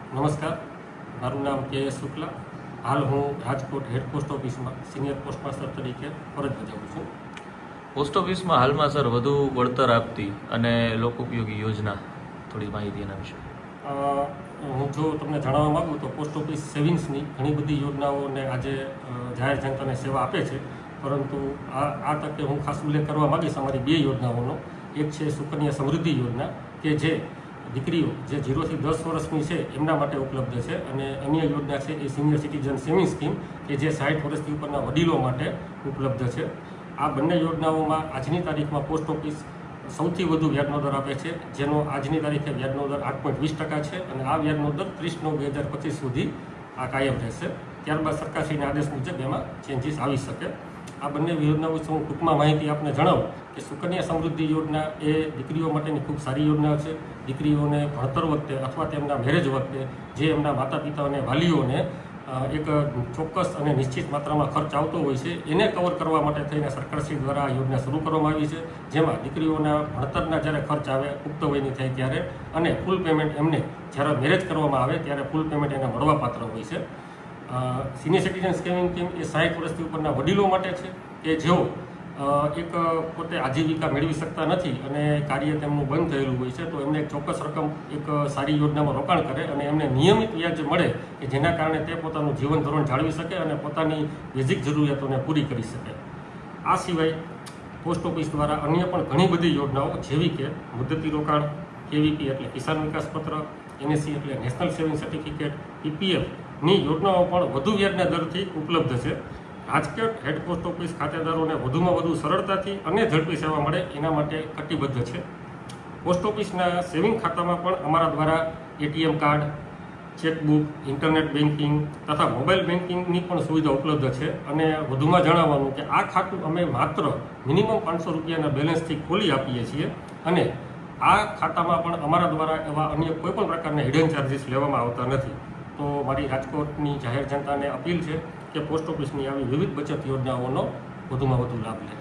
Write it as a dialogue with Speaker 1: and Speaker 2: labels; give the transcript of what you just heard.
Speaker 1: નમસ્કાર, મારું નામ કે શુક્લા. હાલ હું રાજકોટ હેડ પોસ્ટ ઓફિસમાં સિનિયર પોસ્ટ માસ્ટર તરીકે ફરજ બજાવું છું.
Speaker 2: પોસ્ટ ઓફિસમાં હાલમાં સર વધુ વળતર આપતી અને લોકોપયોગી યોજના, થોડી માહિતી એના વિશે.
Speaker 1: હું જો તમને જણાવવા માગું તો પોસ્ટ ઓફિસ સેવિંગ્સની ઘણી બધી યોજનાઓને આજે જાહેર જનતાને સેવા આપે છે, પરંતુ આ તકે હું ખાસ ઉલ્લેખ કરવા માગીશ અમારી બે યોજનાઓનો. એક છે સુકન્યા સમૃદ્ધિ યોજના, કે જે દીકરીઓ જે 0 થી 10 વર્ષની છે એમના માટે ઉપલબ્ધ છે, અને અન્ય યોજના છે એ સિનિયર સિટીઝન સેવિંગ સ્કીમ, કે જે 60 વર્ષથી ઉપરના વડીલો માટે ઉપલબ્ધ છે. આ બંને યોજનાઓમાં આજની તારીખમાં પોસ્ટ ઓફિસ સૌથી વધુ વ્યાજનો દર આપે છે, જેનો આજની તારીખે વ્યાજનો દર 8.20% છે, અને આ વ્યાજનો દર 30/9/2025 સુધી આ કાયમ રહેશે. ત્યારબાદ સરકારશ્રીના આદેશ મુજબ એમાં ચેન્જીસ આવી શકે. આ બંને યોજનાઓ વિશે હું ટૂંકમાં માહિતી આપને જણાવું કે સુકન્યા સમૃદ્ધિ યોજના એ દીકરીઓ માટેની ખૂબ સારી યોજના છે. દીકરીઓને ભણતર વખતે અથવા તેમના મેરેજ વખતે જે એમના માતા પિતા અને વાલીઓને એક ચોક્કસ અને નિશ્ચિત માત્રામાં ખર્ચ આવતો હોય છે, એને કવર કરવા માટે થઈને સરકારશ્રી દ્વારા આ યોજના શરૂ કરવામાં આવી છે, જેમાં દીકરીઓના ભણતરના જ્યારે ખર્ચ આવે પુખ્ત વયની થાય ત્યારે, અને ફૂલ પેમેન્ટ એમને જ્યારે મેરેજ કરવામાં આવે ત્યારે ફૂલ પેમેન્ટ એને મળવાપાત્ર હોય છે. સિનિયર સિટીઝન સેવિંગ સ્કીમ એ 60 વર્ષથી ઉપરના વડીલો માટે છે, કે જેઓ એક પોતે આજીવિકા મેળવી શકતા નથી અને કાર્ય તેમનું બંધ થયેલું હોય છે, તો એમને એક ચોક્કસ રકમ એક સારી યોજનામાં રોકાણ કરે અને એમને નિયમિત વ્યાજ મળે, કે જેના કારણે તે પોતાનું જીવન ધોરણ જાળવી શકે અને પોતાની બેઝિક જરૂરિયાતોને પૂરી કરી શકે. આ સિવાય પોસ્ટ ઓફિસ દ્વારા અન્ય પણ ઘણી બધી યોજનાઓ, જેવી કે મુદ્દતી રોકાણ, કેવીપી એટલે કિસાન વિકાસ પત્ર, એનએસસી એટલે નેશનલ સેવિંગ સર્ટિફિકેટ, પીપીએફની યોજનાઓ પણ વધુ વ્યાજના દરથી ઉપલબ્ધ છે. રાજકોટ હેડ પોસ્ટ ઓફિસ ખાતેદારોને વધુમાં વધુ સરળતાથી અને ઝડપી સેવા મળે એના માટે કટિબદ્ધ છે. પોસ્ટ ઓફિસના સેવિંગ ખાતામાં પણ અમારા દ્વારા ATM card, chequebook, internet banking તથા મોબાઈલ બેન્કિંગની પણ સુવિધા ઉપલબ્ધ છે. અને વધુમાં જણાવવાનું કે આ ખાતું અમે માત્ર મિનિમમ 500 રૂપિયાના બેલેન્સથી ખોલી આપીએ છીએ, અને આ ખાતામાં પણ અમારા દ્વારા એવા અન્ય કોઈપણ પ્રકારના હિડન ચાર્જીસ લેવામાં આવતા નથી. તો મારી રાજકોટની જાહેર જનતાને અપીલ છે કે પોસ્ટ ઓફિસની આવી વિવિધ બચત યોજનાઓનો વધુમાં વધુ લાભ લે.